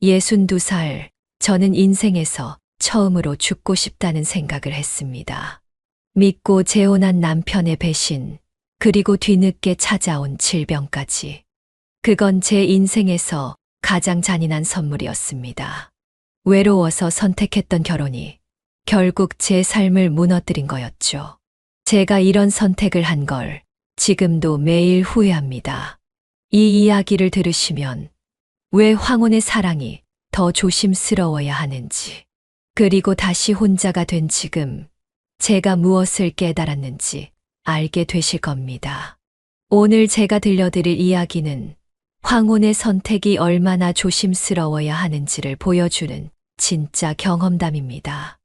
62살, 저는 인생에서 처음으로 죽고 싶다는 생각을 했습니다. 믿고 재혼한 남편의 배신, 그리고 뒤늦게 찾아온 질병까지. 그건 제 인생에서 가장 잔인한 선물이었습니다. 외로워서 선택했던 결혼이 결국 제 삶을 무너뜨린 거였죠. 제가 이런 선택을 한 걸 지금도 매일 후회합니다. 이 이야기를 들으시면 왜 황혼의 사랑이 더 조심스러워야 하는지, 그리고 다시 혼자가 된 지금 제가 무엇을 깨달았는지 알게 되실 겁니다. 오늘 제가 들려드릴 이야기는 황혼의 선택이 얼마나 조심스러워야 하는지를 보여주는 진짜 경험담입니다.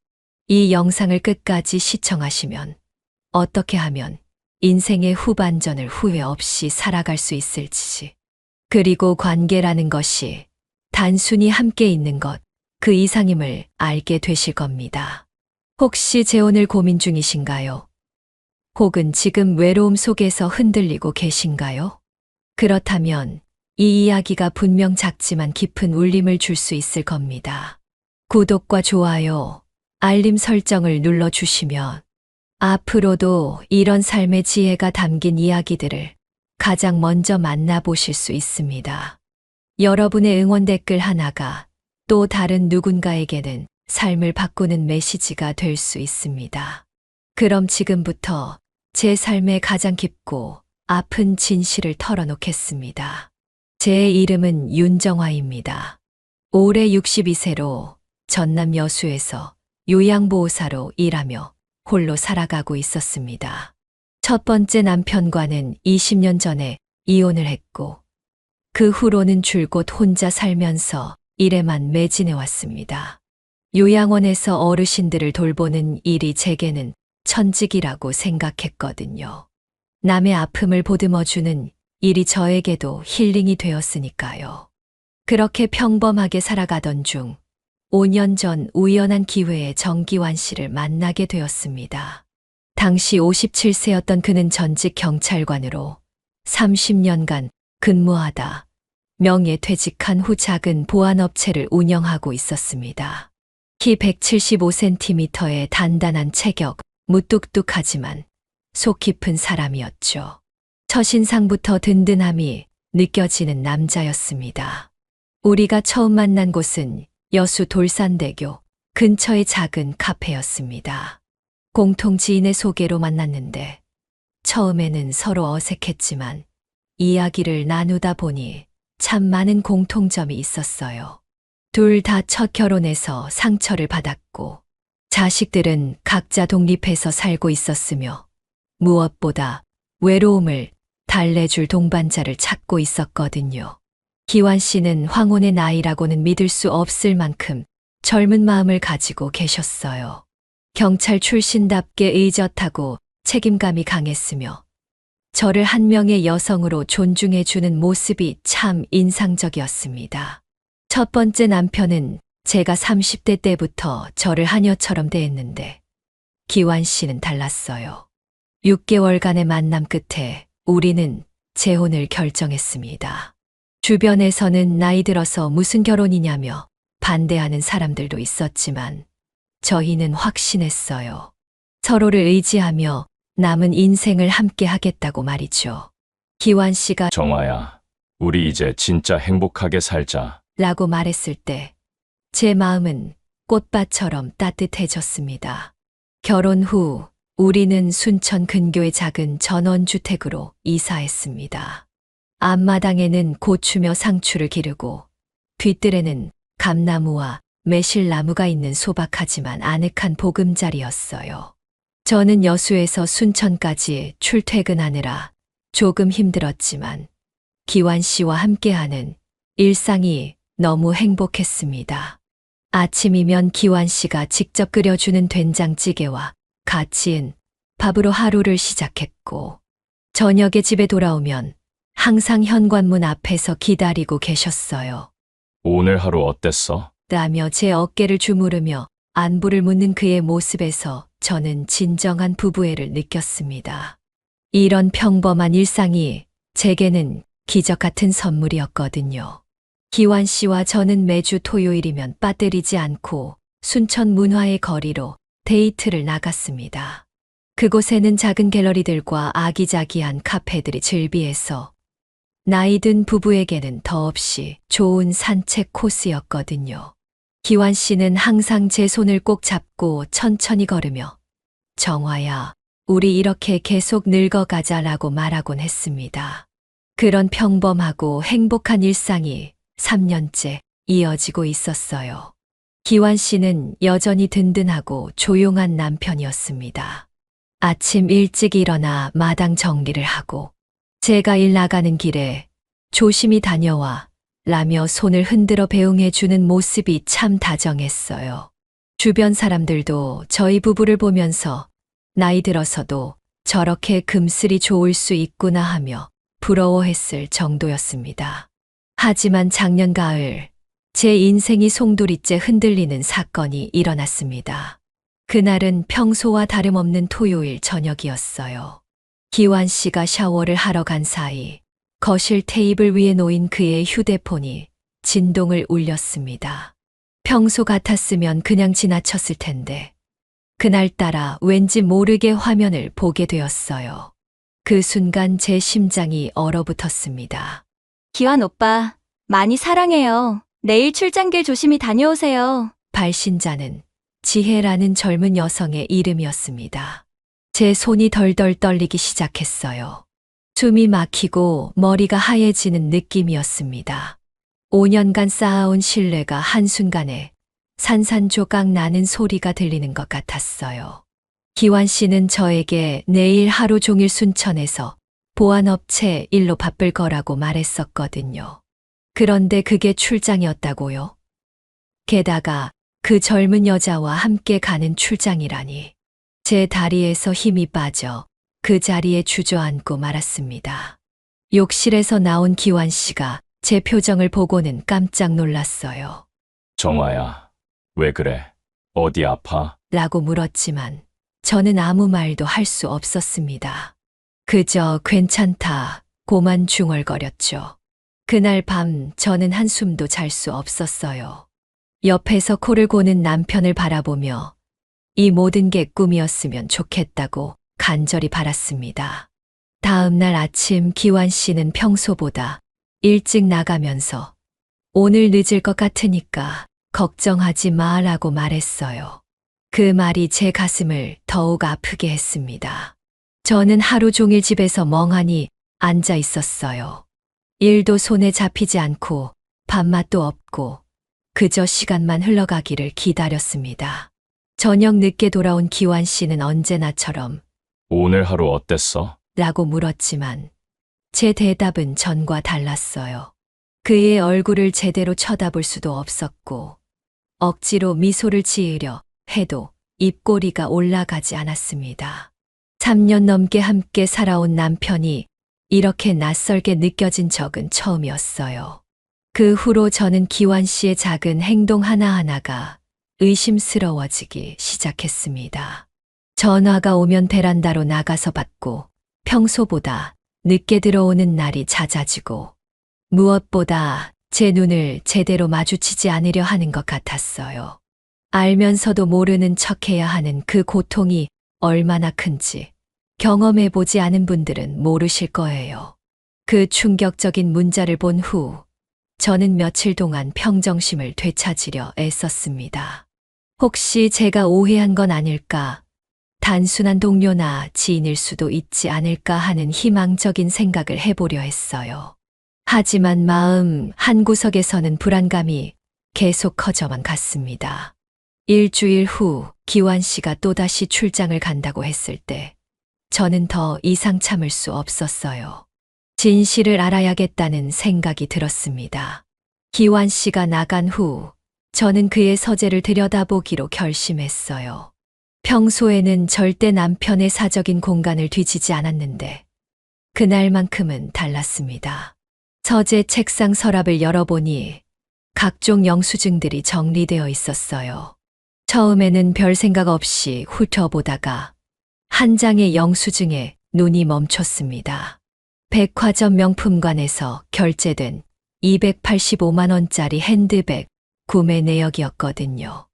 이 영상을 끝까지 시청하시면 어떻게 하면 인생의 후반전을 후회 없이 살아갈 수 있을지, 그리고 관계라는 것이 단순히 함께 있는 것, 그 이상임을 알게 되실 겁니다. 혹시 재혼을 고민 중이신가요? 혹은 지금 외로움 속에서 흔들리고 계신가요? 그렇다면 이 이야기가 분명 작지만 깊은 울림을 줄 수 있을 겁니다. 구독과 좋아요, 알림 설정을 눌러주시면 앞으로도 이런 삶의 지혜가 담긴 이야기들을 가장 먼저 만나보실 수 있습니다. 여러분의 응원 댓글 하나가 또 다른 누군가에게는 삶을 바꾸는 메시지가 될 수 있습니다. 그럼 지금부터 제 삶의 가장 깊고 아픈 진실을 털어놓겠습니다. 제 이름은 윤정화입니다. 올해 62세로 전남 여수에서 요양보호사로 일하며 홀로 살아가고 있었습니다. 첫 번째 남편과는 20년 전에 이혼을 했고, 그 후로는 줄곧 혼자 살면서 일에만 매진해 왔습니다. 요양원에서 어르신들을 돌보는 일이 제게는 천직이라고 생각했거든요. 남의 아픔을 보듬어주는 일이 저에게도 힐링이 되었으니까요. 그렇게 평범하게 살아가던 중 5년 전 우연한 기회에 정기환 씨를 만나게 되었습니다. 당시 57세였던 그는 전직 경찰관으로 30년간 근무하다 명예퇴직한 후 작은 보안업체를 운영하고 있었습니다. 키 175cm의 단단한 체격, 무뚝뚝하지만 속 깊은 사람이었죠. 첫인상부터 든든함이 느껴지는 남자였습니다. 우리가 처음 만난 곳은 여수 돌산대교 근처의 작은 카페였습니다. 공통 지인의 소개로 만났는데 처음에는 서로 어색했지만 이야기를 나누다 보니 참 많은 공통점이 있었어요. 둘 다 첫 결혼에서 상처를 받았고 자식들은 각자 독립해서 살고 있었으며 무엇보다 외로움을 달래줄 동반자를 찾고 있었거든요. 기환 씨는 황혼의 나이라고는 믿을 수 없을 만큼 젊은 마음을 가지고 계셨어요. 경찰 출신답게 의젓하고 책임감이 강했으며 저를 한 명의 여성으로 존중해주는 모습이 참 인상적이었습니다. 첫 번째 남편은 제가 30대 때부터 저를 하녀처럼 대했는데 기환 씨는 달랐어요. 6개월간의 만남 끝에 우리는 재혼을 결정했습니다. 주변에서는 나이 들어서 무슨 결혼이냐며 반대하는 사람들도 있었지만 저희는 확신했어요. 서로를 의지하며 남은 인생을 함께 하겠다고 말이죠. 기환 씨가 정화야, 우리 이제 진짜 행복하게 살자. 라고 말했을 때 제 마음은 꽃밭처럼 따뜻해졌습니다. 결혼 후 우리는 순천 근교의 작은 전원주택으로 이사했습니다. 앞마당에는 고추며 상추를 기르고 뒷뜰에는 감나무와 매실나무가 있는 소박하지만 아늑한 보금자리였어요. 저는 여수에서 순천까지 출퇴근하느라 조금 힘들었지만 기환 씨와 함께하는 일상이 너무 행복했습니다. 아침이면 기환 씨가 직접 끓여주는 된장찌개와 갓 지은 밥으로 하루를 시작했고 저녁에 집에 돌아오면 항상 현관문 앞에서 기다리고 계셨어요. 오늘 하루 어땠어? 라며 제 어깨를 주무르며 안부를 묻는 그의 모습에서 저는 진정한 부부애를 느꼈습니다. 이런 평범한 일상이 제게는 기적 같은 선물이었거든요. 기완 씨와 저는 매주 토요일이면 빠뜨리지 않고 순천 문화의 거리로 데이트를 나갔습니다. 그곳에는 작은 갤러리들과 아기자기한 카페들이 즐비해서 나이 든 부부에게는 더없이 좋은 산책 코스였거든요. 기완 씨는 항상 제 손을 꼭 잡고 천천히 걸으며 정화야, 우리 이렇게 계속 늙어가자라고 말하곤 했습니다. 그런 평범하고 행복한 일상이 3년째 이어지고 있었어요. 기완 씨는 여전히 든든하고 조용한 남편이었습니다. 아침 일찍 일어나 마당 정리를 하고 제가 일 나가는 길에 조심히 다녀와 라며 손을 흔들어 배웅해 주는 모습이 참 다정했어요. 주변 사람들도 저희 부부를 보면서 나이 들어서도 저렇게 금슬이 좋을 수 있구나 하며 부러워했을 정도였습니다. 하지만 작년 가을 제 인생이 송두리째 흔들리는 사건이 일어났습니다. 그날은 평소와 다름없는 토요일 저녁이었어요. 기완 씨가 샤워를 하러 간 사이 거실 테이블 위에 놓인 그의 휴대폰이 진동을 울렸습니다. 평소 같았으면 그냥 지나쳤을 텐데 그날따라 왠지 모르게 화면을 보게 되었어요. 그 순간 제 심장이 얼어붙었습니다. 기완 오빠, 많이 사랑해요. 내일 출장길 조심히 다녀오세요. 발신자는 지혜라는 젊은 여성의 이름이었습니다. 제 손이 덜덜 떨리기 시작했어요. 숨이 막히고 머리가 하얘지는 느낌이었습니다. 5년간 쌓아온 신뢰가 한순간에 산산조각 나는 소리가 들리는 것 같았어요. 기완 씨는 저에게 내일 하루 종일 순천에서 보안업체 일로 바쁠 거라고 말했었거든요. 그런데 그게 출장이었다고요? 게다가 그 젊은 여자와 함께 가는 출장이라니. 제 다리에서 힘이 빠져 그 자리에 주저앉고 말았습니다. 욕실에서 나온 기완 씨가 제 표정을 보고는 깜짝 놀랐어요. 정화야, 왜 그래? 어디 아파? 라고 물었지만 저는 아무 말도 할 수 없었습니다. 그저 괜찮다고만 중얼거렸죠. 그날 밤 저는 한숨도 잘 수 없었어요. 옆에서 코를 고는 남편을 바라보며 이 모든 게 꿈이었으면 좋겠다고 간절히 바랐습니다. 다음 날 아침 기완 씨는 평소보다 일찍 나가면서 오늘 늦을 것 같으니까 걱정하지 마라고 말했어요. 그 말이 제 가슴을 더욱 아프게 했습니다. 저는 하루 종일 집에서 멍하니 앉아 있었어요. 일도 손에 잡히지 않고 밥맛도 없고 그저 시간만 흘러가기를 기다렸습니다. 저녁 늦게 돌아온 기완 씨는 언제나처럼 오늘 하루 어땠어? 라고 물었지만 제 대답은 전과 달랐어요. 그의 얼굴을 제대로 쳐다볼 수도 없었고 억지로 미소를 지으려 해도 입꼬리가 올라가지 않았습니다. 3년 넘게 함께 살아온 남편이 이렇게 낯설게 느껴진 적은 처음이었어요. 그 후로 저는 기완 씨의 작은 행동 하나하나가 의심스러워지기 시작했습니다. 전화가 오면 베란다로 나가서 받고 평소보다 늦게 들어오는 날이 잦아지고 무엇보다 제 눈을 제대로 마주치지 않으려 하는 것 같았어요. 알면서도 모르는 척해야 하는 그 고통이 얼마나 큰지 경험해보지 않은 분들은 모르실 거예요. 그 충격적인 문자를 본 후 저는 며칠 동안 평정심을 되찾으려 애썼습니다. 혹시 제가 오해한 건 아닐까? 단순한 동료나 지인일 수도 있지 않을까 하는 희망적인 생각을 해보려 했어요. 하지만 마음 한구석에서는 불안감이 계속 커져만 갔습니다. 일주일 후 기완 씨가 또다시 출장을 간다고 했을 때 저는 더 이상 참을 수 없었어요. 진실을 알아야겠다는 생각이 들었습니다. 기완 씨가 나간 후 저는 그의 서재를 들여다보기로 결심했어요. 평소에는 절대 남편의 사적인 공간을 뒤지지 않았는데 그날만큼은 달랐습니다. 서재 책상 서랍을 열어보니 각종 영수증들이 정리되어 있었어요. 처음에는 별 생각 없이 훑어보다가 한 장의 영수증에 눈이 멈췄습니다. 백화점 명품관에서 결제된 285만 원짜리 핸드백 구매 내역이었거든요.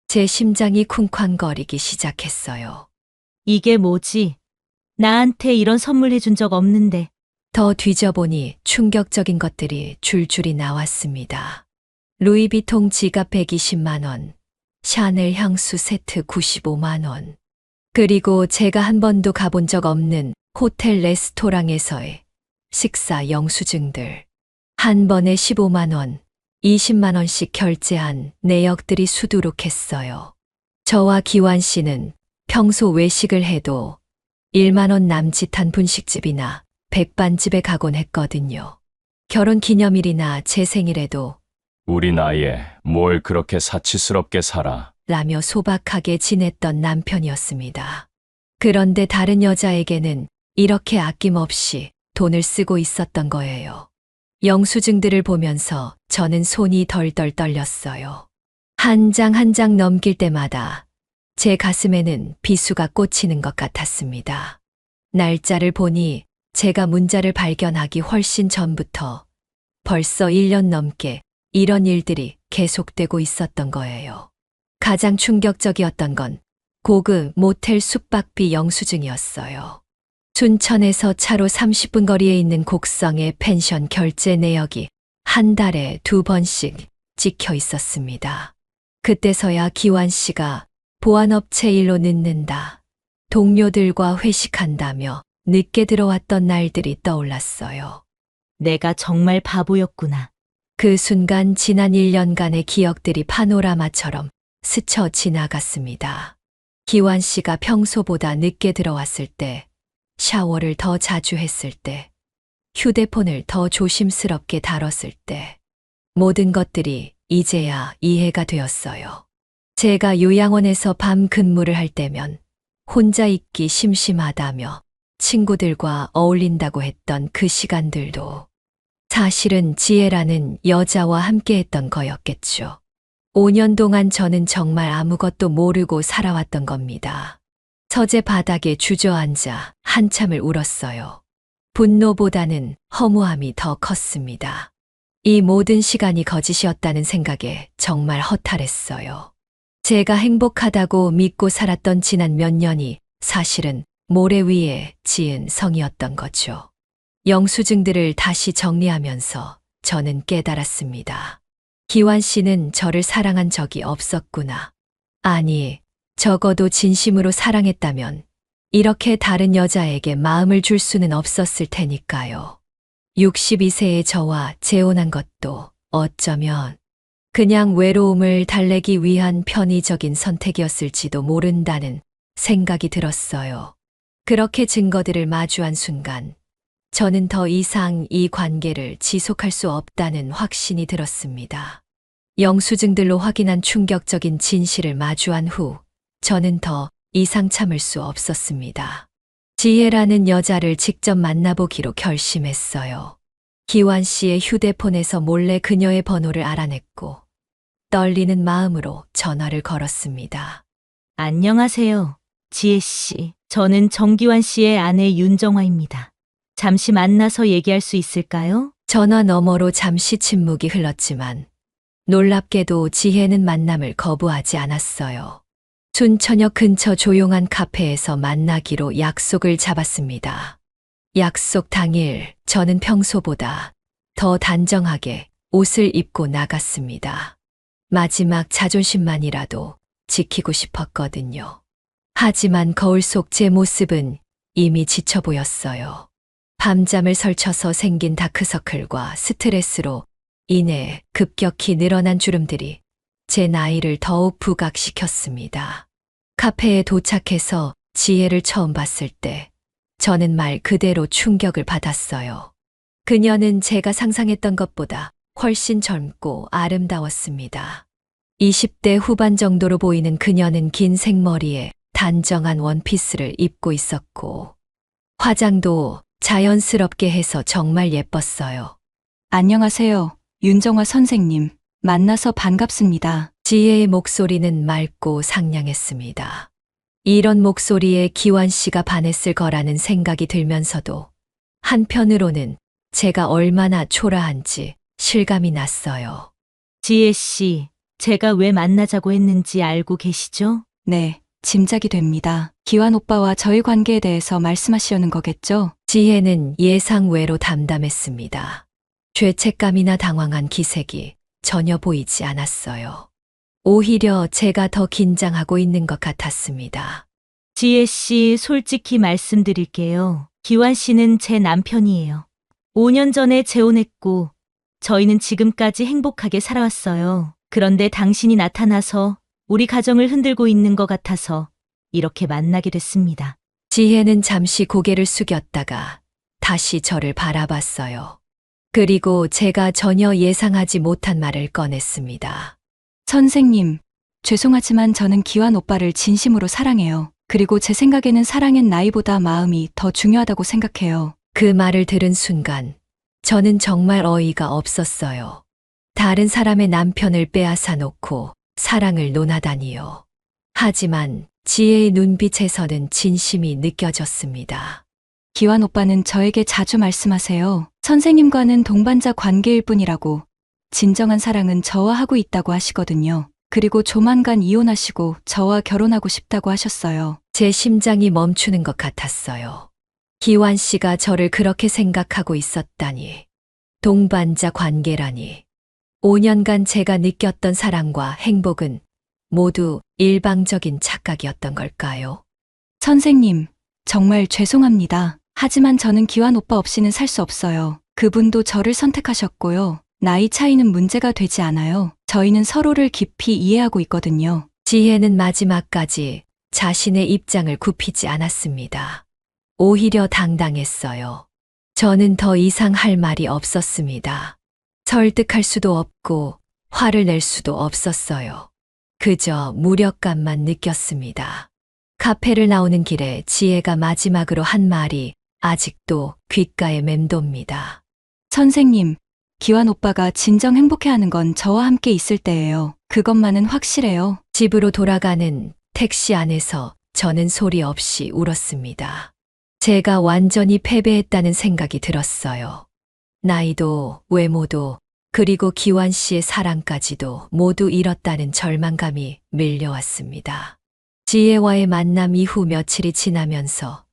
제 심장이 쿵쾅거리기 시작했어요. 이게 뭐지? 나한테 이런 선물 해준 적 없는데. 더 뒤져보니 충격적인 것들이 줄줄이 나왔습니다. 루이비통 지갑 120만 원, 샤넬 향수 세트 95만 원, 그리고 제가 한 번도 가본 적 없는 호텔 레스토랑에서의 식사 영수증들. 한 번에 15만 원, 20만 원씩 결제한 내역들이 수두룩했어요. 저와 기완 씨는 평소 외식을 해도 1만 원 남짓한 분식집이나 백반집에 가곤 했거든요. 결혼 기념일이나 제 생일에도 우리 나이에 뭘 그렇게 사치스럽게 살아. 라며 소박하게 지냈던 남편이었습니다. 그런데 다른 여자에게는 이렇게 아낌없이 돈을 쓰고 있었던 거예요. 영수증들을 보면서 저는 손이 덜덜 떨렸어요. 한 장 한 장 넘길 때마다 제 가슴에는 비수가 꽂히는 것 같았습니다. 날짜를 보니 제가 문자를 발견하기 훨씬 전부터 벌써 1년 넘게 이런 일들이 계속되고 있었던 거예요. 가장 충격적이었던 건 고급 모텔 숙박비 영수증이었어요. 춘천에서 차로 30분 거리에 있는 곡성의 펜션 결제 내역이 한 달에 2번씩 찍혀 있었습니다. 그때서야 기완 씨가 보안업체 일로 늦는다, 동료들과 회식한다며 늦게 들어왔던 날들이 떠올랐어요. 내가 정말 바보였구나. 그 순간 지난 1년간의 기억들이 파노라마처럼 스쳐 지나갔습니다. 기완 씨가 평소보다 늦게 들어왔을 때, 샤워를 더 자주 했을 때, 휴대폰을 더 조심스럽게 다뤘을 때, 모든 것들이 이제야 이해가 되었어요. 제가 요양원에서 밤 근무를 할 때면 혼자 있기 심심하다며 친구들과 어울린다고 했던 그 시간들도 사실은 지혜라는 여자와 함께했던 거였겠죠. 5년 동안 저는 정말 아무것도 모르고 살아왔던 겁니다. 서재 바닥에 주저앉아 한참을 울었어요. 분노보다는 허무함이 더 컸습니다. 이 모든 시간이 거짓이었다는 생각에 정말 허탈했어요. 제가 행복하다고 믿고 살았던 지난 몇 년이 사실은 모래 위에 지은 성이었던 거죠. 영수증들을 다시 정리하면서 저는 깨달았습니다. 기완 씨는 저를 사랑한 적이 없었구나. 아니, 적어도 진심으로 사랑했다면 이렇게 다른 여자에게 마음을 줄 수는 없었을 테니까요. 62세의 저와 재혼한 것도 어쩌면 그냥 외로움을 달래기 위한 편의적인 선택이었을지도 모른다는 생각이 들었어요. 그렇게 증거들을 마주한 순간 저는 더 이상 이 관계를 지속할 수 없다는 확신이 들었습니다. 영수증들로 확인한 충격적인 진실을 마주한 후 저는 더 이상 참을 수 없었습니다. 지혜라는 여자를 직접 만나보기로 결심했어요. 기완 씨의 휴대폰에서 몰래 그녀의 번호를 알아냈고 떨리는 마음으로 전화를 걸었습니다. 안녕하세요, 지혜 씨. 저는 정기환 씨의 아내 윤정화입니다. 잠시 만나서 얘기할 수 있을까요? 전화 너머로 잠시 침묵이 흘렀지만 놀랍게도 지혜는 만남을 거부하지 않았어요. 춘천역 근처 조용한 카페에서 만나기로 약속을 잡았습니다. 약속 당일 저는 평소보다 더 단정하게 옷을 입고 나갔습니다. 마지막 자존심만이라도 지키고 싶었거든요. 하지만 거울 속 제 모습은 이미 지쳐 보였어요. 밤잠을 설쳐서 생긴 다크서클과 스트레스로 인해 급격히 늘어난 주름들이 제 나이를 더욱 부각시켰습니다. 카페에 도착해서 지혜를 처음 봤을 때 저는 말 그대로 충격을 받았어요. 그녀는 제가 상상했던 것보다 훨씬 젊고 아름다웠습니다. 20대 후반 정도로 보이는 그녀는 긴 생머리에 단정한 원피스를 입고 있었고 화장도 자연스럽게 해서 정말 예뻤어요. 안녕하세요. 윤정화 선생님. 만나서 반갑습니다. 지혜의 목소리는 맑고 상냥했습니다. 이런 목소리에 기완 씨가 반했을 거라는 생각이 들면서도 한편으로는 제가 얼마나 초라한지 실감이 났어요. 지혜 씨, 제가 왜 만나자고 했는지 알고 계시죠? 네, 짐작이 됩니다. 기완 오빠와 저희 관계에 대해서 말씀하시려는 거겠죠? 지혜는 예상 외로 담담했습니다. 죄책감이나 당황한 기색이 전혀 보이지 않았어요. 오히려 제가 더 긴장하고 있는 것 같았습니다. 지혜 씨, 솔직히 말씀드릴게요. 기완 씨는 제 남편이에요. 5년 전에 재혼했고, 저희는 지금까지 행복하게 살아왔어요. 그런데 당신이 나타나서 우리 가정을 흔들고 있는 것 같아서 이렇게 만나게 됐습니다. 지혜는 잠시 고개를 숙였다가 다시 저를 바라봤어요. 그리고 제가 전혀 예상하지 못한 말을 꺼냈습니다. 선생님, 죄송하지만 저는 기완 오빠를 진심으로 사랑해요. 그리고 제 생각에는 사랑엔 나이보다 마음이 더 중요하다고 생각해요. 그 말을 들은 순간 저는 정말 어이가 없었어요. 다른 사람의 남편을 빼앗아 놓고 사랑을 논하다니요. 하지만 지혜의 눈빛에서는 진심이 느껴졌습니다. 기완 오빠는 저에게 자주 말씀하세요. 선생님과는 동반자 관계일 뿐이라고. 진정한 사랑은 저와 하고 있다고 하시거든요. 그리고 조만간 이혼하시고 저와 결혼하고 싶다고 하셨어요. 제 심장이 멈추는 것 같았어요. 기완 씨가 저를 그렇게 생각하고 있었다니. 동반자 관계라니. 5년간 제가 느꼈던 사랑과 행복은 모두 일방적인 착각이었던 걸까요? 선생님, 정말 죄송합니다. 하지만 저는 기완 오빠 없이는 살 수 없어요. 그분도 저를 선택하셨고요. 나이 차이는 문제가 되지 않아요. 저희는 서로를 깊이 이해하고 있거든요. 지혜는 마지막까지 자신의 입장을 굽히지 않았습니다. 오히려 당당했어요. 저는 더 이상 할 말이 없었습니다. 설득할 수도 없고 화를 낼 수도 없었어요. 그저 무력감만 느꼈습니다. 카페를 나오는 길에 지혜가 마지막으로 한 말이 아직도 귓가에 맴돕니다. 선생님, 기완 오빠가 진정 행복해하는 건 저와 함께 있을 때예요. 그것만은 확실해요. 집으로 돌아가는 택시 안에서 저는 소리 없이 울었습니다. 제가 완전히 패배했다는 생각이 들었어요. 나이도 외모도 그리고 기완 씨의 사랑까지도 모두 잃었다는 절망감이 밀려왔습니다. 지혜와의 만남 이후 며칠이 지나면서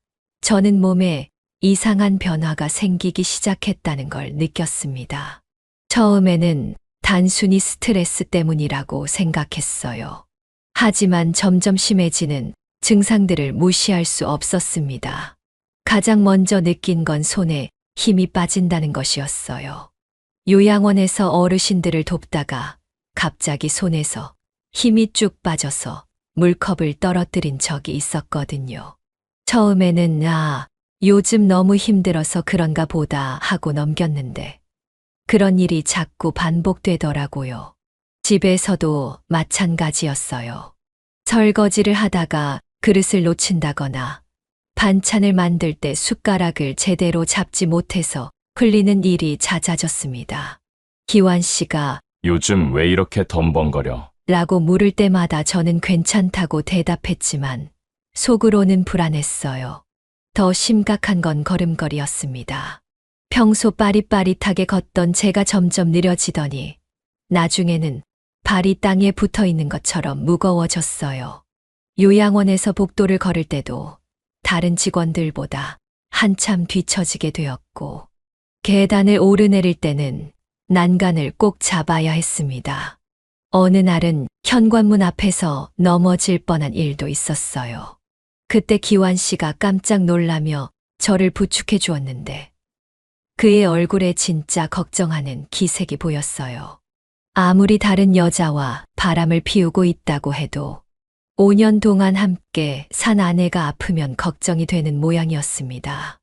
저는 몸에 이상한 변화가 생기기 시작했다는 걸 느꼈습니다. 처음에는 단순히 스트레스 때문이라고 생각했어요. 하지만 점점 심해지는 증상들을 무시할 수 없었습니다. 가장 먼저 느낀 건 손에 힘이 빠진다는 것이었어요. 요양원에서 어르신들을 돕다가 갑자기 손에서 힘이 쭉 빠져서 물컵을 떨어뜨린 적이 있었거든요. 처음에는 요즘 너무 힘들어서 그런가 보다 하고 넘겼는데 그런 일이 자꾸 반복되더라고요. 집에서도 마찬가지였어요. 설거지를 하다가 그릇을 놓친다거나 반찬을 만들 때 숟가락을 제대로 잡지 못해서 흘리는 일이 잦아졌습니다. 기완 씨가 요즘 왜 이렇게 덤벙거려? 라고 물을 때마다 저는 괜찮다고 대답했지만 속으로는 불안했어요. 더 심각한 건 걸음걸이였습니다. 평소 빠릿빠릿하게 걷던 제가 점점 느려지더니 나중에는 발이 땅에 붙어 있는 것처럼 무거워졌어요. 요양원에서 복도를 걸을 때도 다른 직원들보다 한참 뒤처지게 되었고 계단을 오르내릴 때는 난간을 꼭 잡아야 했습니다. 어느 날은 현관문 앞에서 넘어질 뻔한 일도 있었어요. 그때 기완 씨가 깜짝 놀라며 저를 부축해 주었는데 그의 얼굴에 진짜 걱정하는 기색이 보였어요. 아무리 다른 여자와 바람을 피우고 있다고 해도 5년 동안 함께 산 아내가 아프면 걱정이 되는 모양이었습니다.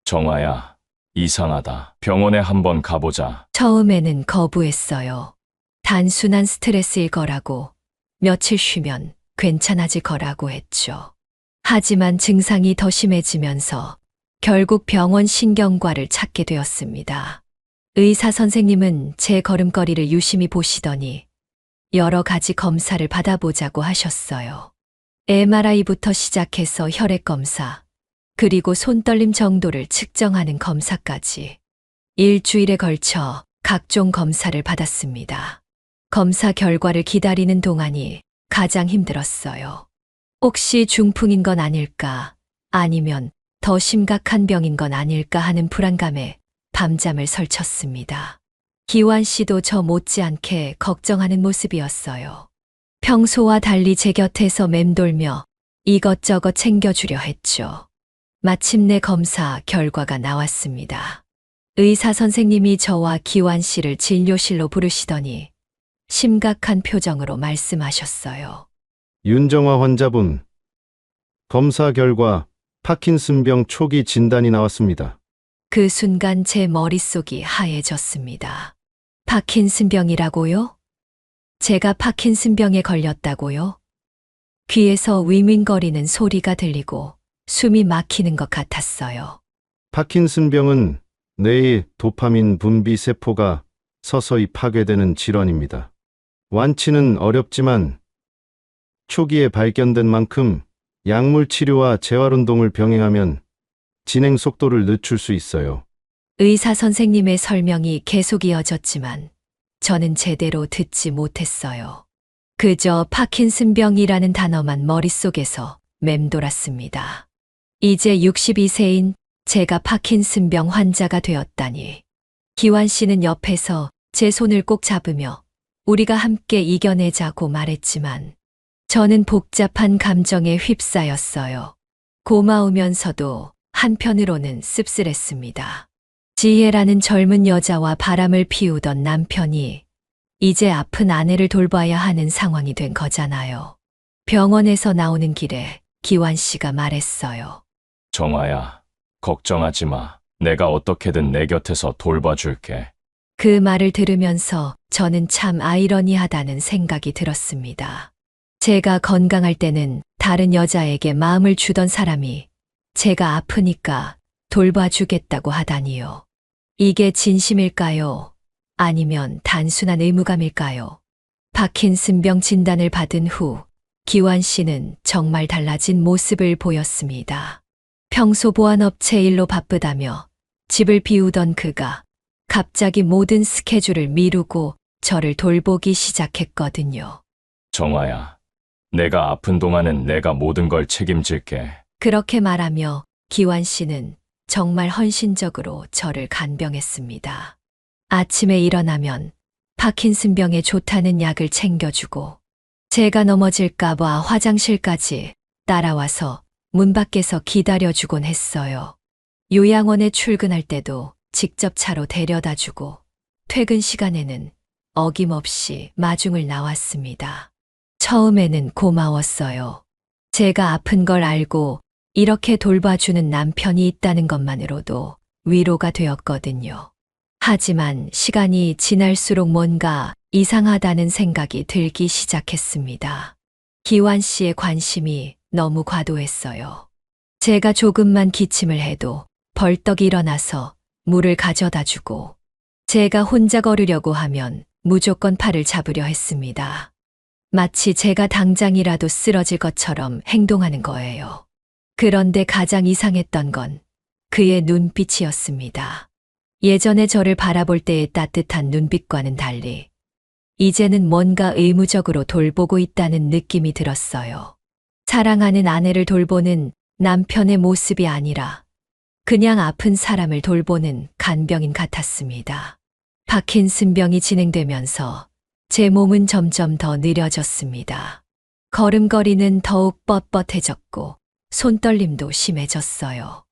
정아야, 이상하다. 병원에 한번 가보자. 처음에는 거부했어요. 단순한 스트레스일 거라고, 며칠 쉬면 괜찮아질 거라고 했죠. 하지만 증상이 더 심해지면서 결국 병원 신경과를 찾게 되었습니다. 의사 선생님은 제 걸음걸이를 유심히 보시더니 여러 가지 검사를 받아보자고 하셨어요. MRI부터 시작해서 혈액 검사, 그리고 손떨림 정도를 측정하는 검사까지. 일주일에 걸쳐 각종 검사를 받았습니다. 검사 결과를 기다리는 동안이 가장 힘들었어요. 혹시 중풍인 건 아닐까, 아니면 더 심각한 병인 건 아닐까 하는 불안감에 밤잠을 설쳤습니다. 기완 씨도 저 못지않게 걱정하는 모습이었어요. 평소와 달리 제 곁에서 맴돌며 이것저것 챙겨주려 했죠. 마침내 검사 결과가 나왔습니다. 의사 선생님이 저와 기완 씨를 진료실로 부르시더니 심각한 표정으로 말씀하셨어요. 윤정화 환자분, 검사 결과 파킨슨병 초기 진단이 나왔습니다. 그 순간 제 머릿속이 하얘졌습니다. 파킨슨병이라고요? 제가 파킨슨병에 걸렸다고요? 귀에서 윙윙거리는 소리가 들리고 숨이 막히는 것 같았어요. 파킨슨병은 뇌의 도파민 분비 세포가 서서히 파괴되는 질환입니다. 완치는 어렵지만 초기에 발견된 만큼 약물 치료와 재활운동을 병행하면 진행 속도를 늦출 수 있어요. 의사 선생님의 설명이 계속 이어졌지만 저는 제대로 듣지 못했어요. 그저 파킨슨병이라는 단어만 머릿속에서 맴돌았습니다. 이제 62세인 제가 파킨슨병 환자가 되었다니. 기완 씨는 옆에서 제 손을 꼭 잡으며 우리가 함께 이겨내자고 말했지만 저는 복잡한 감정에 휩싸였어요. 고마우면서도 한편으로는 씁쓸했습니다. 지혜라는 젊은 여자와 바람을 피우던 남편이 이제 아픈 아내를 돌봐야 하는 상황이 된 거잖아요. 병원에서 나오는 길에 기완 씨가 말했어요. 정아야, 걱정하지 마. 내가 어떻게든 내 곁에서 돌봐줄게. 그 말을 들으면서 저는 참 아이러니하다는 생각이 들었습니다. 제가 건강할 때는 다른 여자에게 마음을 주던 사람이 제가 아프니까 돌봐주겠다고 하다니요. 이게 진심일까요? 아니면 단순한 의무감일까요? 파킨슨병 진단을 받은 후 기완 씨는 정말 달라진 모습을 보였습니다. 평소 보안업체 일로 바쁘다며 집을 비우던 그가 갑자기 모든 스케줄을 미루고 저를 돌보기 시작했거든요. 정아야, 내가 아픈 동안은 내가 모든 걸 책임질게. 그렇게 말하며 기완 씨는 정말 헌신적으로 저를 간병했습니다. 아침에 일어나면 파킨슨병에 좋다는 약을 챙겨주고 제가 넘어질까봐 화장실까지 따라와서 문 밖에서 기다려주곤 했어요. 요양원에 출근할 때도 직접 차로 데려다주고 퇴근 시간에는 어김없이 마중을 나왔습니다. 처음에는 고마웠어요. 제가 아픈 걸 알고 이렇게 돌봐주는 남편이 있다는 것만으로도 위로가 되었거든요. 하지만 시간이 지날수록 뭔가 이상하다는 생각이 들기 시작했습니다. 기완 씨의 관심이 너무 과도했어요. 제가 조금만 기침을 해도 벌떡 일어나서 물을 가져다 주고 제가 혼자 걸으려고 하면 무조건 팔을 잡으려 했습니다. 마치 제가 당장이라도 쓰러질 것처럼 행동하는 거예요. 그런데 가장 이상했던 건 그의 눈빛이었습니다. 예전에 저를 바라볼 때의 따뜻한 눈빛과는 달리 이제는 뭔가 의무적으로 돌보고 있다는 느낌이 들었어요. 사랑하는 아내를 돌보는 남편의 모습이 아니라 그냥 아픈 사람을 돌보는 간병인 같았습니다. 파킨슨병이 진행되면서 제 몸은 점점 더 느려졌습니다. 걸음걸이는 더욱 뻣뻣해졌고 손떨림도 심해졌어요.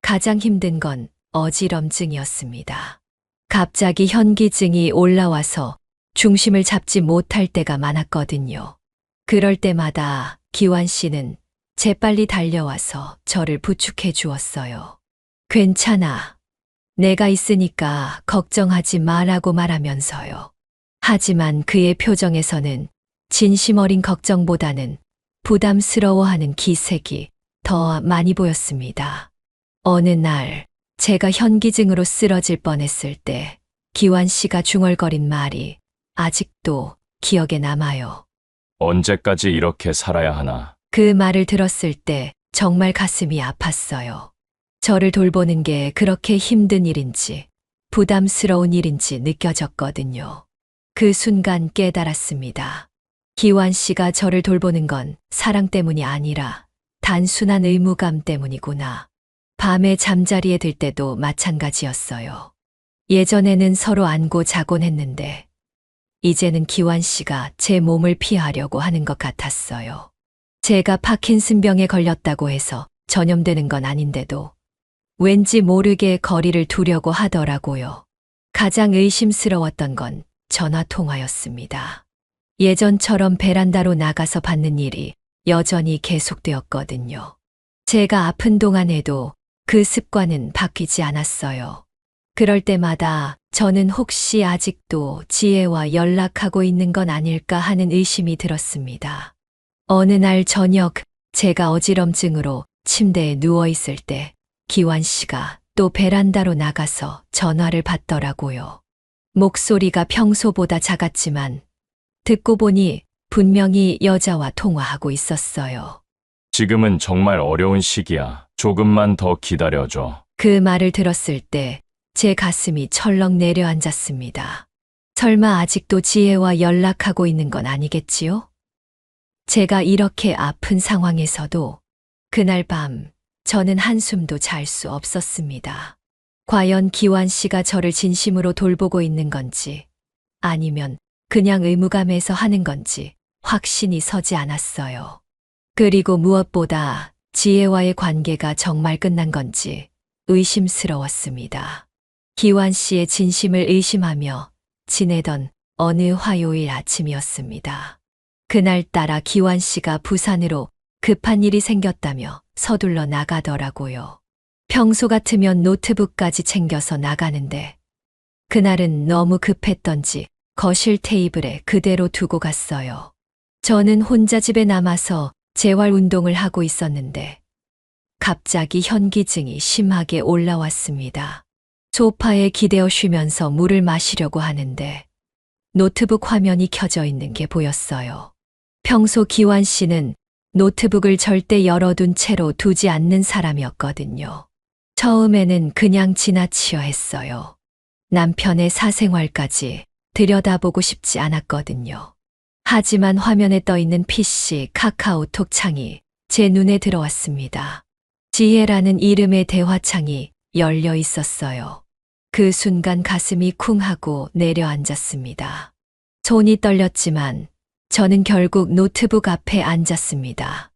가장 힘든 건 어지럼증이었습니다. 갑자기 현기증이 올라와서 중심을 잡지 못할 때가 많았거든요. 그럴 때마다 기완 씨는 재빨리 달려와서 저를 부축해 주었어요. 괜찮아. 내가 있으니까 걱정하지 마라고 말하면서요. 하지만 그의 표정에서는 진심 어린 걱정보다는 부담스러워하는 기색이 더 많이 보였습니다. 어느 날 제가 현기증으로 쓰러질 뻔했을 때 기완 씨가 중얼거린 말이 아직도 기억에 남아요. 언제까지 이렇게 살아야 하나? 그 말을 들었을 때 정말 가슴이 아팠어요. 저를 돌보는 게 그렇게 힘든 일인지 부담스러운 일인지 느껴졌거든요. 그 순간 깨달았습니다. 기완 씨가 저를 돌보는 건 사랑 때문이 아니라 단순한 의무감 때문이구나. 밤에 잠자리에 들 때도 마찬가지였어요. 예전에는 서로 안고 자곤 했는데 이제는 기완 씨가 제 몸을 피하려고 하는 것 같았어요. 제가 파킨슨병에 걸렸다고 해서 전염되는 건 아닌데도 왠지 모르게 거리를 두려고 하더라고요. 가장 의심스러웠던 건 전화 통화였습니다. 예전처럼 베란다로 나가서 받는 일이 여전히 계속되었거든요. 제가 아픈 동안에도 그 습관은 바뀌지 않았어요. 그럴 때마다 저는 혹시 아직도 지혜와 연락하고 있는 건 아닐까 하는 의심이 들었습니다. 어느 날 저녁 제가 어지럼증으로 침대에 누워 있을 때 기완 씨가 또 베란다로 나가서 전화를 받더라고요. 목소리가 평소보다 작았지만 듣고 보니 분명히 여자와 통화하고 있었어요. 지금은 정말 어려운 시기야. 조금만 더 기다려줘. 그 말을 들었을 때 제 가슴이 철렁 내려앉았습니다. 설마 아직도 지혜와 연락하고 있는 건 아니겠지요? 제가 이렇게 아픈 상황에서도 그날 밤 저는 한숨도 잘 수 없었습니다. 과연 기완 씨가 저를 진심으로 돌보고 있는 건지 아니면 그냥 의무감에서 하는 건지 확신이 서지 않았어요. 그리고 무엇보다 지혜와의 관계가 정말 끝난 건지 의심스러웠습니다. 기완 씨의 진심을 의심하며 지내던 어느 화요일 아침이었습니다. 그날따라 기완 씨가 부산으로 급한 일이 생겼다며 서둘러 나가더라고요. 평소 같으면 노트북까지 챙겨서 나가는데 그날은 너무 급했던지 거실 테이블에 그대로 두고 갔어요. 저는 혼자 집에 남아서 재활 운동을 하고 있었는데 갑자기 현기증이 심하게 올라왔습니다. 소파에 기대어 쉬면서 물을 마시려고 하는데 노트북 화면이 켜져 있는 게 보였어요. 평소 기완 씨는 노트북을 절대 열어둔 채로 두지 않는 사람이었거든요. 처음에는 그냥 지나치려 했어요. 남편의 사생활까지 들여다보고 싶지 않았거든요. 하지만 화면에 떠 있는 PC 카카오톡 창이 제 눈에 들어왔습니다. 지혜라는 이름의 대화창이 열려 있었어요. 그 순간 가슴이 쿵 하고 내려앉았습니다. 손이 떨렸지만 저는 결국 노트북 앞에 앉았습니다.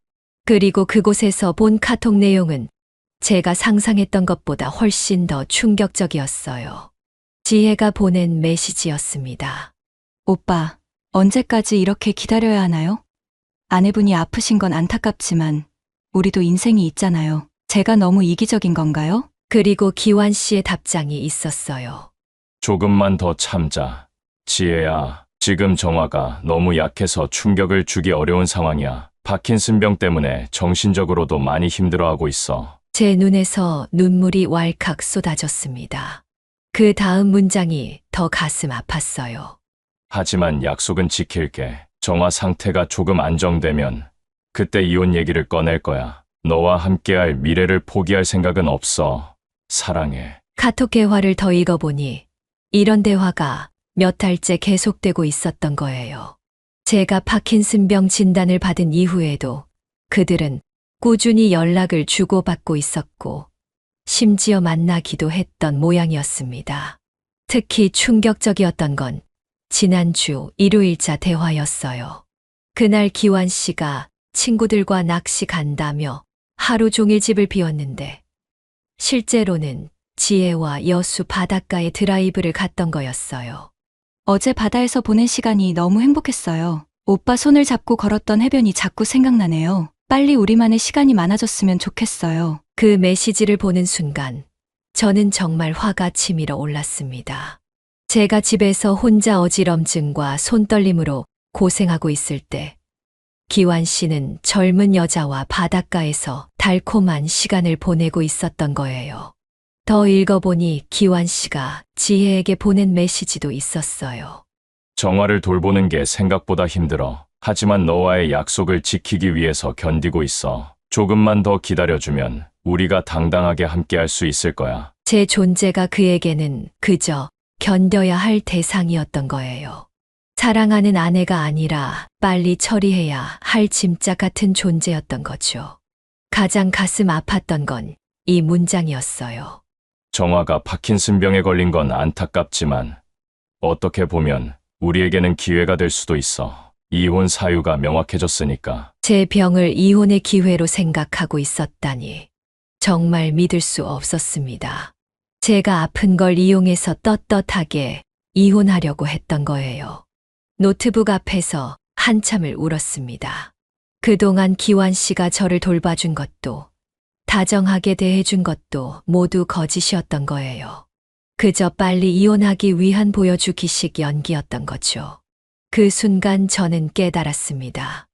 그리고 그곳에서 본 카톡 내용은 제가 상상했던 것보다 훨씬 더 충격적이었어요. 지혜가 보낸 메시지였습니다. 오빠, 언제까지 이렇게 기다려야 하나요? 아내분이 아프신 건 안타깝지만 우리도 인생이 있잖아요. 제가 너무 이기적인 건가요? 그리고 기완 씨의 답장이 있었어요. 조금만 더 참자. 지혜야, 지금 정화가 너무 약해서 충격을 주기 어려운 상황이야. 파킨슨병 때문에 정신적으로도 많이 힘들어하고 있어. 제 눈에서 눈물이 왈칵 쏟아졌습니다. 그 다음 문장이 더 가슴 아팠어요. 하지만 약속은 지킬게. 정화 상태가 조금 안정되면 그때 이혼 얘기를 꺼낼 거야. 너와 함께할 미래를 포기할 생각은 없어. 사랑해. 카톡 대화를 더 읽어보니 이런 대화가 몇 달째 계속되고 있었던 거예요. 제가 파킨슨병 진단을 받은 이후에도 그들은 꾸준히 연락을 주고받고 있었고 심지어 만나기도 했던 모양이었습니다. 특히 충격적이었던 건 지난주 일요일자 대화였어요. 그날 기완 씨가 친구들과 낚시 간다며 하루 종일 집을 비웠는데 실제로는 지혜와 여수 바닷가에 드라이브를 갔던 거였어요. 어제 바다에서 보낸 시간이 너무 행복했어요. 오빠 손을 잡고 걸었던 해변이 자꾸 생각나네요. 빨리 우리만의 시간이 많아졌으면 좋겠어요. 그 메시지를 보는 순간 저는 정말 화가 치밀어 올랐습니다. 제가 집에서 혼자 어지럼증과 손떨림으로 고생하고 있을 때 기완 씨는 젊은 여자와 바닷가에서 달콤한 시간을 보내고 있었던 거예요. 더 읽어보니 기완 씨가 지혜에게 보낸 메시지도 있었어요. 정화를 돌보는 게 생각보다 힘들어. 하지만 너와의 약속을 지키기 위해서 견디고 있어. 조금만 더 기다려주면 우리가 당당하게 함께할 수 있을 거야. 제 존재가 그에게는 그저 견뎌야 할 대상이었던 거예요. 사랑하는 아내가 아니라 빨리 처리해야 할 짐짝 같은 존재였던 거죠. 가장 가슴 아팠던 건 이 문장이었어요. 정화가 파킨슨병에 걸린 건 안타깝지만 어떻게 보면 우리에게는 기회가 될 수도 있어. 이혼 사유가 명확해졌으니까. 제 병을 이혼의 기회로 생각하고 있었다니 정말 믿을 수 없었습니다. 제가 아픈 걸 이용해서 떳떳하게 이혼하려고 했던 거예요. 노트북 앞에서 한참을 울었습니다. 그동안 기완 씨가 저를 돌봐준 것도 다정하게 대해준 것도 모두 거짓이었던 거예요. 그저 빨리 이혼하기 위한 보여주기식 연기였던 거죠. 그 순간 저는 깨달았습니다.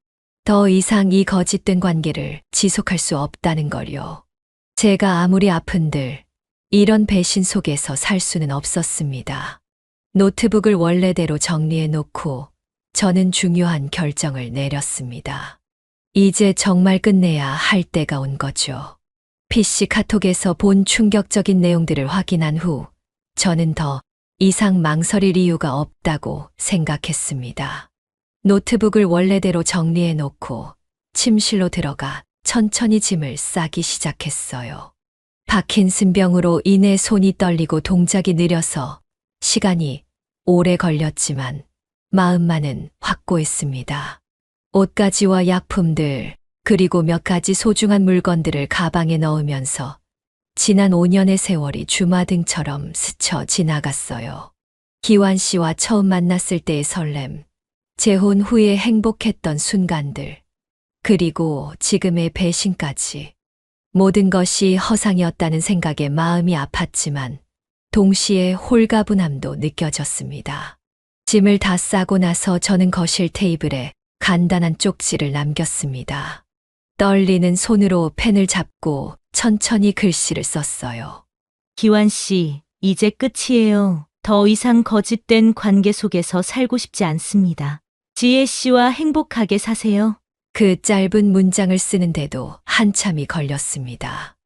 더 이상 이 거짓된 관계를 지속할 수 없다는 걸요. 제가 아무리 아픈들 이런 배신 속에서 살 수는 없었습니다. 노트북을 원래대로 정리해 놓고 저는 중요한 결정을 내렸습니다. 이제 정말 끝내야 할 때가 온 거죠. PC 카톡에서 본 충격적인 내용들을 확인한 후 저는 더 이상 망설일 이유가 없다고 생각했습니다. 노트북을 원래대로 정리해 놓고 침실로 들어가 천천히 짐을 싸기 시작했어요. 파킨슨병으로 인해 손이 떨리고 동작이 느려서 시간이 오래 걸렸지만 마음만은 확고했습니다. 옷가지와 약품들, 그리고 몇 가지 소중한 물건들을 가방에 넣으면서 지난 5년의 세월이 주마등처럼 스쳐 지나갔어요. 기완 씨와 처음 만났을 때의 설렘, 재혼 후에 행복했던 순간들, 그리고 지금의 배신까지. 모든 것이 허상이었다는 생각에 마음이 아팠지만 동시에 홀가분함도 느껴졌습니다. 짐을 다 싸고 나서 저는 거실 테이블에 간단한 쪽지를 남겼습니다. 떨리는 손으로 펜을 잡고 천천히 글씨를 썼어요. 기완 씨, 이제 끝이에요. 더 이상 거짓된 관계 속에서 살고 싶지 않습니다. 지혜 씨와 행복하게 사세요. 그 짧은 문장을 쓰는데도 한참이 걸렸습니다.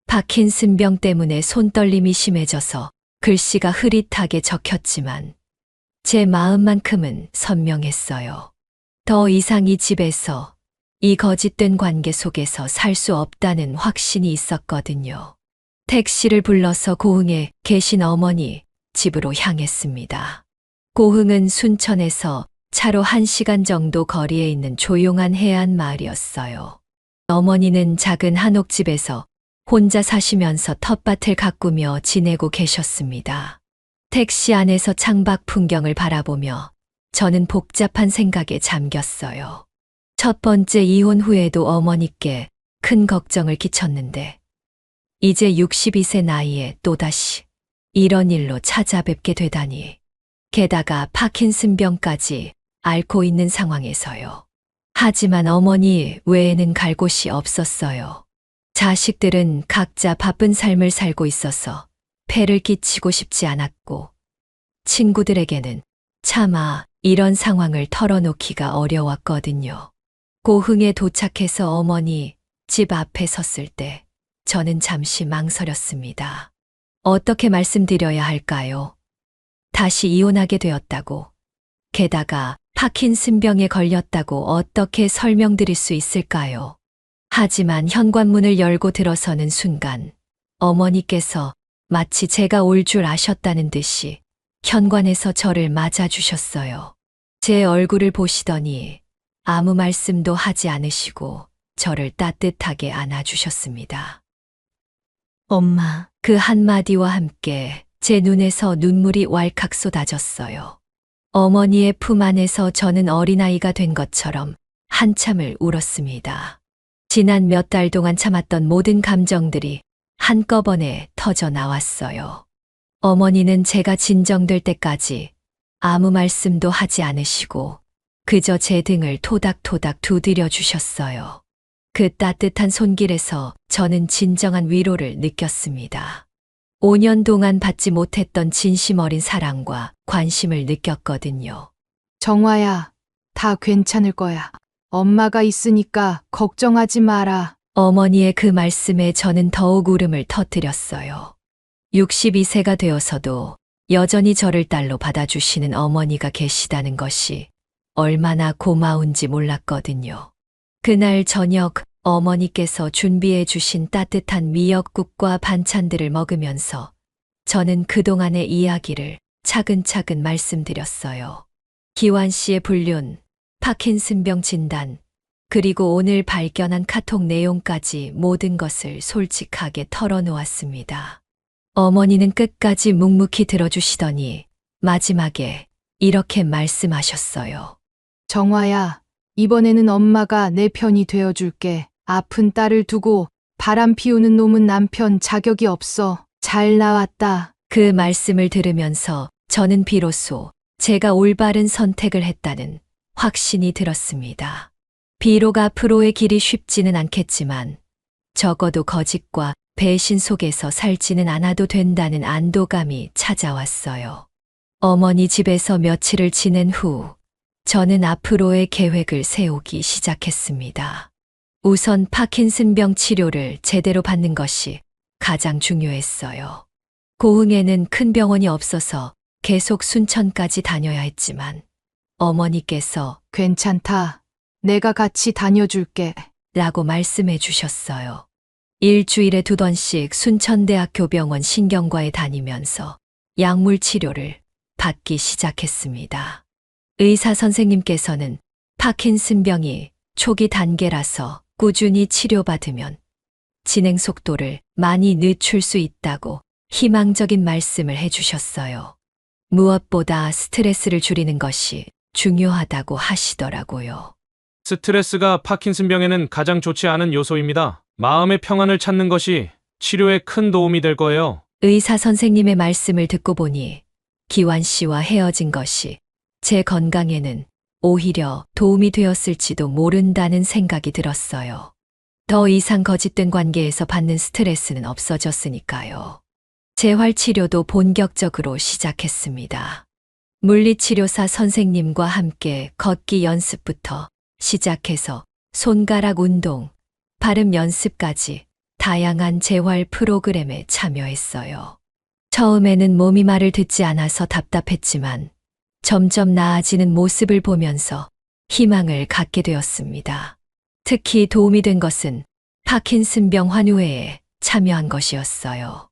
파킨슨병 때문에 손떨림이 심해져서 글씨가 흐릿하게 적혔지만 제 마음만큼은 선명했어요. 더 이상 이 집에서, 이 거짓된 관계 속에서 살 수 없다는 확신이 있었거든요. 택시를 불러서 고흥에 계신 어머니 집으로 향했습니다. 고흥은 순천에서 차로 1시간 정도 거리에 있는 조용한 해안 마을이었어요. 어머니는 작은 한옥집에서 혼자 사시면서 텃밭을 가꾸며 지내고 계셨습니다. 택시 안에서 창밖 풍경을 바라보며 저는 복잡한 생각에 잠겼어요. 첫 번째 이혼 후에도 어머니께 큰 걱정을 끼쳤는데 이제 62세 나이에 또다시 이런 일로 찾아뵙게 되다니. 게다가 파킨슨병까지 앓고 있는 상황에서요. 하지만 어머니 외에는 갈 곳이 없었어요. 자식들은 각자 바쁜 삶을 살고 있어서 폐를 끼치고 싶지 않았고 친구들에게는 차마 이런 상황을 털어놓기가 어려웠거든요. 고흥에 도착해서 어머니 집 앞에 섰을 때 저는 잠시 망설였습니다. 어떻게 말씀드려야 할까요? 다시 이혼하게 되었다고, 게다가 파킨슨병에 걸렸다고 어떻게 설명드릴 수 있을까요? 하지만 현관문을 열고 들어서는 순간 어머니께서 마치 제가 올 줄 아셨다는 듯이 현관에서 저를 맞아주셨어요. 제 얼굴을 보시더니 아무 말씀도 하지 않으시고 저를 따뜻하게 안아주셨습니다. 엄마, 그 한마디와 함께 제 눈에서 눈물이 왈칵 쏟아졌어요. 어머니의 품 안에서 저는 어린아이가 된 것처럼 한참을 울었습니다. 지난 몇 달 동안 참았던 모든 감정들이 한꺼번에 터져 나왔어요. 어머니는 제가 진정될 때까지 아무 말씀도 하지 않으시고 그저 제 등을 토닥토닥 두드려 주셨어요. 그 따뜻한 손길에서 저는 진정한 위로를 느꼈습니다. 5년 동안 받지 못했던 진심 어린 사랑과 관심을 느꼈거든요. 정화야, 다 괜찮을 거야. 엄마가 있으니까 걱정하지 마라. 어머니의 그 말씀에 저는 더욱 울음을 터뜨렸어요. 62세가 되어서도 여전히 저를 딸로 받아주시는 어머니가 계시다는 것이 얼마나 고마운지 몰랐거든요. 그날 저녁 어머니께서 준비해 주신 따뜻한 미역국과 반찬들을 먹으면서 저는 그동안의 이야기를 차근차근 말씀드렸어요. 기완 씨의 불륜, 파킨슨병 진단, 그리고 오늘 발견한 카톡 내용까지 모든 것을 솔직하게 털어놓았습니다. 어머니는 끝까지 묵묵히 들어주시더니 마지막에 이렇게 말씀하셨어요. 정화야, 이번에는 엄마가 내 편이 되어줄게. 아픈 딸을 두고 바람 피우는 놈은 남편 자격이 없어. 잘 나왔다. 그 말씀을 들으면서 저는 비로소 제가 올바른 선택을 했다는 확신이 들었습니다. 비록 앞으로의 길이 쉽지는 않겠지만 적어도 거짓과 배신 속에서 살지는 않아도 된다는 안도감이 찾아왔어요. 어머니 집에서 며칠을 지낸 후 저는 앞으로의 계획을 세우기 시작했습니다. 우선 파킨슨병 치료를 제대로 받는 것이 가장 중요했어요. 고흥에는 큰 병원이 없어서 계속 순천까지 다녀야 했지만 어머니께서 괜찮다. 내가 같이 다녀줄게. 라고 말씀해 주셨어요. 일주일에 2번씩 순천대학교 병원 신경과에 다니면서 약물 치료를 받기 시작했습니다. 의사 선생님께서는 파킨슨병이 초기 단계라서 꾸준히 치료받으면 진행 속도를 많이 늦출 수 있다고 희망적인 말씀을 해주셨어요. 무엇보다 스트레스를 줄이는 것이 중요하다고 하시더라고요. 스트레스가 파킨슨병에는 가장 좋지 않은 요소입니다. 마음의 평안을 찾는 것이 치료에 큰 도움이 될 거예요. 의사 선생님의 말씀을 듣고 보니 기완 씨와 헤어진 것이 제 건강에는 오히려 도움이 되었을지도 모른다는 생각이 들었어요. 더 이상 거짓된 관계에서 받는 스트레스는 없어졌으니까요. 재활치료도 본격적으로 시작했습니다. 물리치료사 선생님과 함께 걷기 연습부터 시작해서 손가락 운동, 발음 연습까지 다양한 재활 프로그램에 참여했어요. 처음에는 몸이 말을 듣지 않아서 답답했지만 점점 나아지는 모습을 보면서 희망을 갖게 되었습니다. 특히 도움이 된 것은 파킨슨병 환우회에 참여한 것이었어요.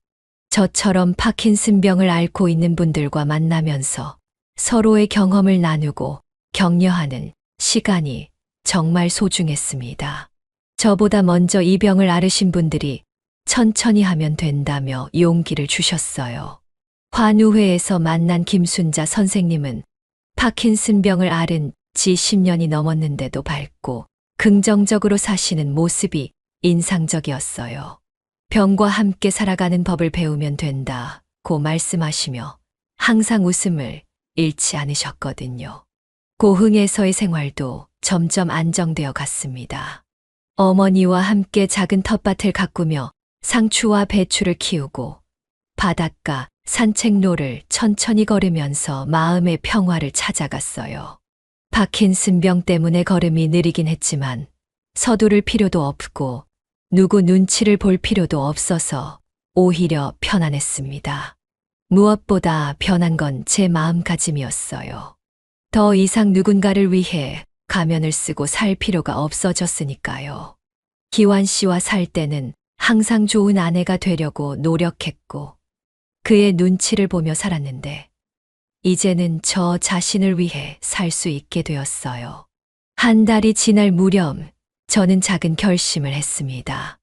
저처럼 파킨슨병을 앓고 있는 분들과 만나면서 서로의 경험을 나누고 격려하는 시간이 정말 소중했습니다. 저보다 먼저 이 병을 앓으신 분들이 천천히 하면 된다며 용기를 주셨어요. 환우회에서 만난 김순자 선생님은 파킨슨병을 앓은 지 10년이 넘었는데도 밝고 긍정적으로 사시는 모습이 인상적이었어요. 병과 함께 살아가는 법을 배우면 된다고 말씀하시며 항상 웃음을 잃지 않으셨거든요. 고흥에서의 생활도 점점 안정되어 갔습니다. 어머니와 함께 작은 텃밭을 가꾸며 상추와 배추를 키우고 바닷가, 산책로를 천천히 걸으면서 마음의 평화를 찾아갔어요. 파킨슨병 때문에 걸음이 느리긴 했지만 서두를 필요도 없고 누구 눈치를 볼 필요도 없어서 오히려 편안했습니다. 무엇보다 변한 건 제 마음가짐이었어요. 더 이상 누군가를 위해 가면을 쓰고 살 필요가 없어졌으니까요. 기완 씨와 살 때는 항상 좋은 아내가 되려고 노력했고 그의 눈치를 보며 살았는데 이제는 저 자신을 위해 살 수 있게 되었어요. 한 달이 지날 무렵 저는 작은 결심을 했습니다.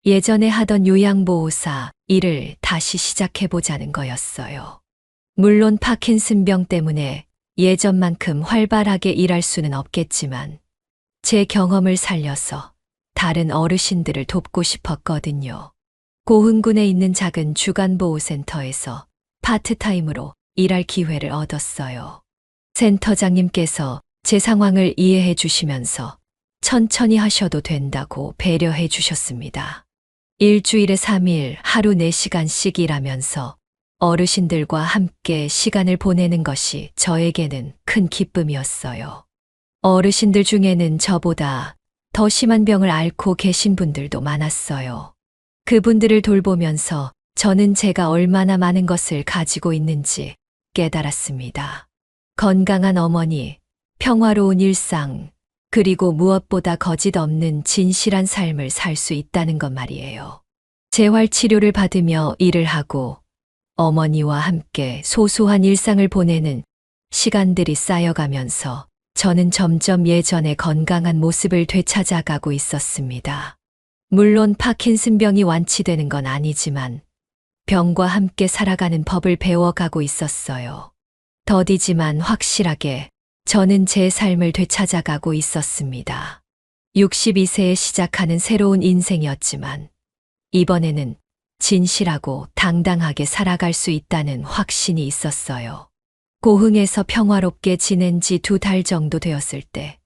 예전에 하던 요양보호사 일을 다시 시작해보자는 거였어요. 물론 파킨슨병 때문에 예전만큼 활발하게 일할 수는 없겠지만 제 경험을 살려서 다른 어르신들을 돕고 싶었거든요. 고흥군에 있는 작은 주간보호센터에서 파트타임으로 일할 기회를 얻었어요. 센터장님께서 제 상황을 이해해 주시면서 천천히 하셔도 된다고 배려해 주셨습니다. 일주일에 3일 하루 4시간씩 일하면서 어르신들과 함께 시간을 보내는 것이 저에게는 큰 기쁨이었어요. 어르신들 중에는 저보다 더 심한 병을 앓고 계신 분들도 많았어요. 그분들을 돌보면서 저는 제가 얼마나 많은 것을 가지고 있는지 깨달았습니다. 건강한 어머니, 평화로운 일상, 그리고 무엇보다 거짓 없는 진실한 삶을 살 수 있다는 것 말이에요. 재활 치료를 받으며 일을 하고 어머니와 함께 소소한 일상을 보내는 시간들이 쌓여가면서 저는 점점 예전의 건강한 모습을 되찾아가고 있었습니다. 물론 파킨슨병이 완치되는 건 아니지만 병과 함께 살아가는 법을 배워가고 있었어요. 더디지만 확실하게 저는 제 삶을 되찾아가고 있었습니다. 62세에 시작하는 새로운 인생이었지만 이번에는 진실하고 당당하게 살아갈 수 있다는 확신이 있었어요. 고흥에서 평화롭게 지낸 지 2달 정도 되었을 때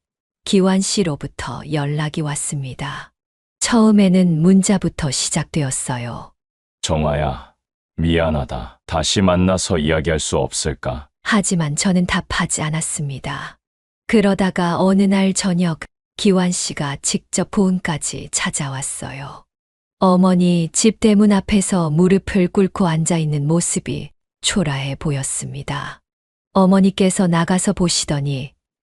기완 씨로부터 연락이 왔습니다. 처음에는 문자부터 시작되었어요. 정화야, 미안하다. 다시 만나서 이야기할 수 없을까? 하지만 저는 답하지 않았습니다. 그러다가 어느 날 저녁 기완 씨가 직접 보은까지 찾아왔어요. 어머니 집 대문 앞에서 무릎을 꿇고 앉아 있는 모습이 초라해 보였습니다. 어머니께서 나가서 보시더니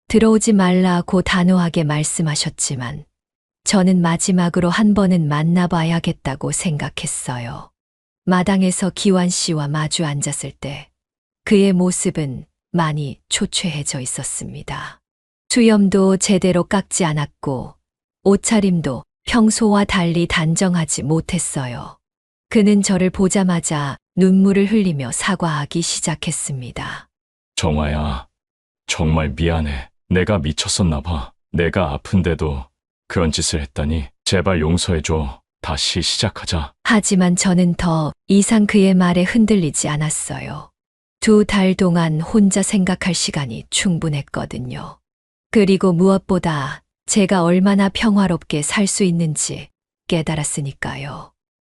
들어오지 말라고 단호하게 말씀하셨지만 저는 마지막으로 한 번은 만나봐야겠다고 생각했어요. 마당에서 기완 씨와 마주 앉았을 때 그의 모습은 많이 초췌해져 있었습니다. 수염도 제대로 깎지 않았고 옷차림도 평소와 달리 단정하지 못했어요. 그는 저를 보자마자 눈물을 흘리며 사과하기 시작했습니다. 정화야, 정말 미안해. 내가 미쳤었나 봐. 내가 아픈데도 그런 짓을 했다니. 제발 용서해줘. 다시 시작하자. 하지만 저는 더 이상 그의 말에 흔들리지 않았어요. 2달 동안 혼자 생각할 시간이 충분했거든요. 그리고 무엇보다 제가 얼마나 평화롭게 살 수 있는지 깨달았으니까요.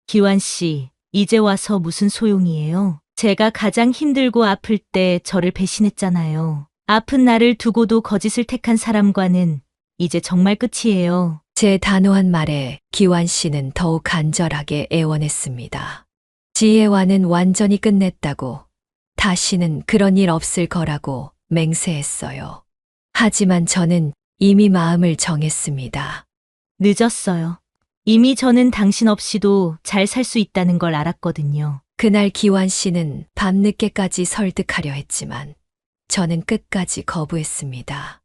기완 씨, 이제 와서 무슨 소용이에요? 제가 가장 힘들고 아플 때 저를 배신했잖아요. 아픈 나를 두고도 거짓을 택한 사람과는 이제 정말 끝이에요. 제 단호한 말에 기완 씨는 더욱 간절하게 애원했습니다. 지혜와는 완전히 끝냈다고, 다시는 그런 일 없을 거라고 맹세했어요. 하지만 저는 이미 마음을 정했습니다. 늦었어요. 이미 저는 당신 없이도 잘 살 수 있다는 걸 알았거든요. 그날 기완 씨는 밤늦게까지 설득하려 했지만 저는 끝까지 거부했습니다.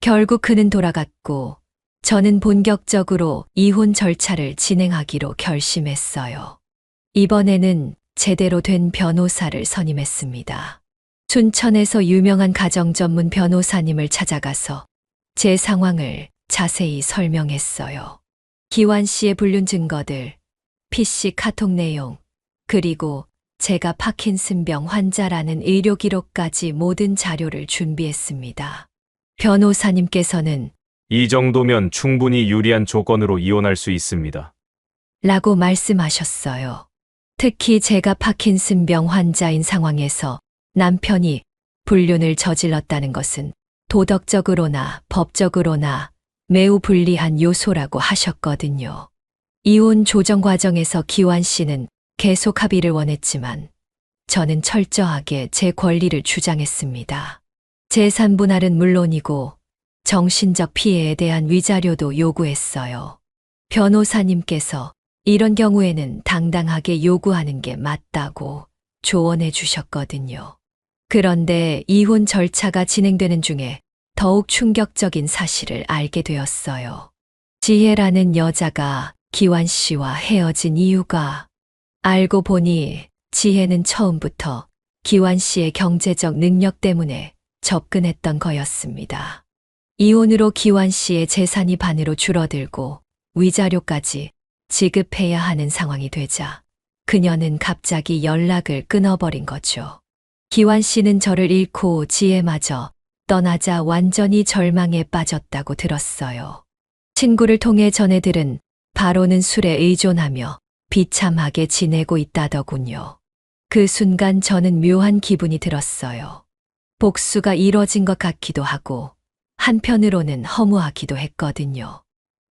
결국 그는 돌아갔고 저는 본격적으로 이혼 절차를 진행하기로 결심했어요. 이번에는 제대로 된 변호사를 선임했습니다. 춘천에서 유명한 가정 전문 변호사님을 찾아가서 제 상황을 자세히 설명했어요. 기완 씨의 불륜 증거들, PC 카톡 내용, 그리고 제가 파킨슨병 환자라는 의료 기록까지 모든 자료를 준비했습니다. 변호사님께서는 이 정도면 충분히 유리한 조건으로 이혼할 수 있습니다. 라고 말씀하셨어요. 특히 제가 파킨슨병 환자인 상황에서 남편이 불륜을 저질렀다는 것은 도덕적으로나 법적으로나 매우 불리한 요소라고 하셨거든요. 이혼 조정 과정에서 기완 씨는 계속 합의를 원했지만 저는 철저하게 제 권리를 주장했습니다. 재산 분할은 물론이고 정신적 피해에 대한 위자료도 요구했어요. 변호사님께서 이런 경우에는 당당하게 요구하는 게 맞다고 조언해 주셨거든요. 그런데 이혼 절차가 진행되는 중에 더욱 충격적인 사실을 알게 되었어요. 지혜라는 여자가 기완 씨와 헤어진 이유가, 알고 보니 지혜는 처음부터 기완 씨의 경제적 능력 때문에 접근했던 거였습니다. 이혼으로 기완 씨의 재산이 반으로 줄어들고 위자료까지 지급해야 하는 상황이 되자 그녀는 갑자기 연락을 끊어버린 거죠. 기완 씨는 저를 잃고 지혜마저 떠나자 완전히 절망에 빠졌다고 들었어요. 친구를 통해 전해 들은 바로는 술에 의존하며 비참하게 지내고 있다더군요. 그 순간 저는 묘한 기분이 들었어요. 복수가 이뤄진 것 같기도 하고 한편으로는 허무하기도 했거든요.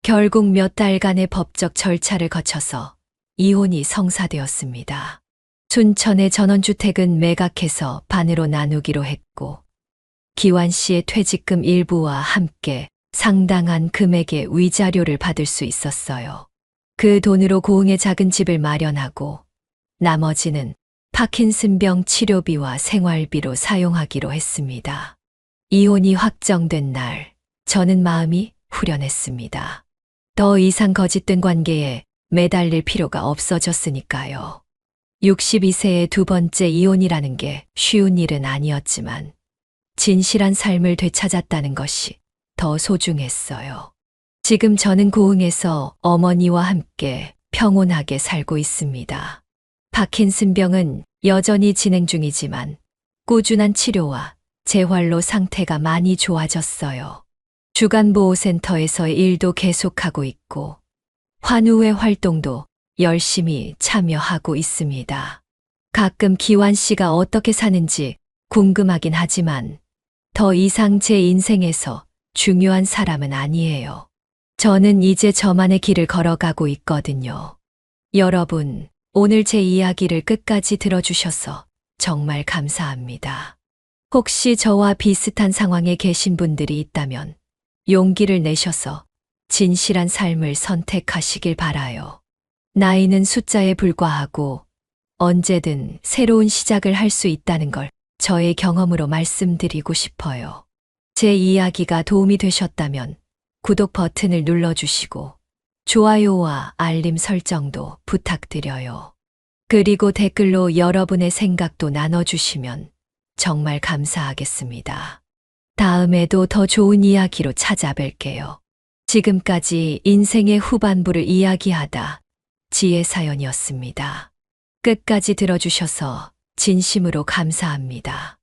결국 몇 달간의 법적 절차를 거쳐서 이혼이 성사되었습니다. 순천의 전원주택은 매각해서 반으로 나누기로 했고, 기완 씨의 퇴직금 일부와 함께 상당한 금액의 위자료를 받을 수 있었어요. 그 돈으로 고흥에 작은 집을 마련하고, 나머지는 파킨슨병 치료비와 생활비로 사용하기로 했습니다. 이혼이 확정된 날, 저는 마음이 후련했습니다. 더 이상 거짓된 관계에 매달릴 필요가 없어졌으니까요. 62세의 두 번째 이혼이라는 게 쉬운 일은 아니었지만, 진실한 삶을 되찾았다는 것이 더 소중했어요. 지금 저는 고흥에서 어머니와 함께 평온하게 살고 있습니다. 파킨슨병은 여전히 진행 중이지만 꾸준한 치료와 재활로 상태가 많이 좋아졌어요. 주간보호센터에서의 일도 계속하고 있고 환우회 활동도 열심히 참여하고 있습니다. 가끔 기완 씨가 어떻게 사는지 궁금하긴 하지만 더 이상 제 인생에서 중요한 사람은 아니에요. 저는 이제 저만의 길을 걸어가고 있거든요. 여러분, 오늘 제 이야기를 끝까지 들어주셔서 정말 감사합니다. 혹시 저와 비슷한 상황에 계신 분들이 있다면 용기를 내셔서 진실한 삶을 선택하시길 바라요. 나이는 숫자에 불과하고 언제든 새로운 시작을 할 수 있다는 걸 저의 경험으로 말씀드리고 싶어요. 제 이야기가 도움이 되셨다면 구독 버튼을 눌러주시고 좋아요와 알림 설정도 부탁드려요. 그리고 댓글로 여러분의 생각도 나눠주시면 정말 감사하겠습니다. 다음에도 더 좋은 이야기로 찾아뵐게요. 지금까지 인생의 후반부를 이야기하다 지혜사연이었습니다. 끝까지 들어주셔서 진심으로 감사합니다.